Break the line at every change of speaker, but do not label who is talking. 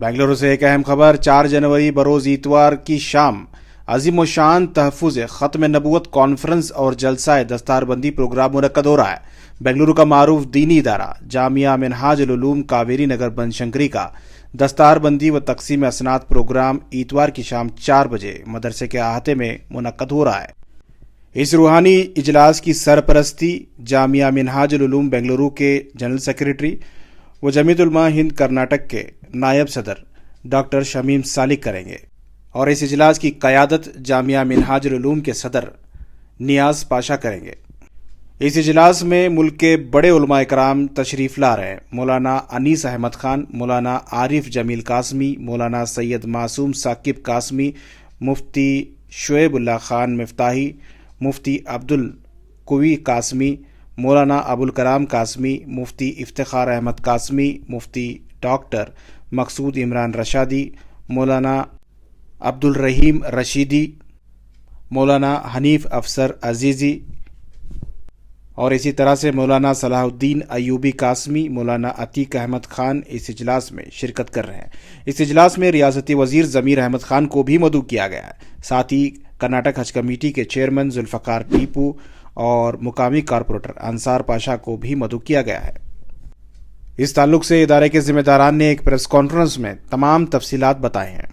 बेंगलुरु से एक अहम खबर। 4 जनवरी बरोज इतवार की शाम अजीम व शान तहफ़्फ़ुज़ ख़त्म नबूवत कॉन्फ्रेंस और जलसा दस्तारबंदी प्रोग्राम मुनक्कद हो रहा है। बेंगलुरु का मारूफ दीनी इदारा जामिया मिनहाजुल उलूम कावेरी नगर बनशंकरी का दस्तारबंदी व तकसीम असनाद प्रोग्राम इतवार की शाम 4 बजे मदरसे के अहाते में मुनक्कद हो रहा है। इस रूहानी इजलास की सरपरस्ती जामिया मिनहाजुल उलूम बेंगलुरु के जनरल सेक्रेटरी व जमीयत उलमा हिंद कर्नाटक के नायब सदर डॉक्टर शमीम सालिक करेंगे और इस इजलास की क़यादत जामिया मिनहाजुल उलूम के सदर नियाज पाशा करेंगे। इस इजलास में मुल्क के बड़े उलमा इकराम तशरीफ़ ला रहे हैं। मौलाना अनीस अहमद खान, मौलाना आरिफ जमील कासमी, मौलाना सैयद मासूम साकिब कासमी, मुफ्ती शुएबुल्लाह खान मिफ्ताही, मुफ्ती अब्दुल कुवी कासमी, मौलाना अबुल कलाम कासमी, मुफ्ती इफ्तिखार अहमद कासमी, मुफ्ती डॉक्टर मकसूद इमरान रशादी, मौलाना अब्दुल रहीम रशीदी, मौलाना हनीफ अफसर अजीज़ी और इसी तरह से मौलाना सलाहुद्दीन अयूबी कासमी, मौलाना अतीक अहमद खान इस इजलास में शिरकत कर रहे हैं। इस इजलास में रियासती वजीर ज़मीर अहमद खान को भी मदऊ किया गया है। साथ ही कर्नाटक हज कमेटी के चेयरमैन जुल्फ़कार टीपू और मुकामी कारपोरेटर अंसार पाशा को भी मदऊ किया गया है। इस ताल्लुक से इदारे के जिम्मेदारान ने एक प्रेस कॉन्फ्रेंस में तमाम तफसीलात बताए हैं।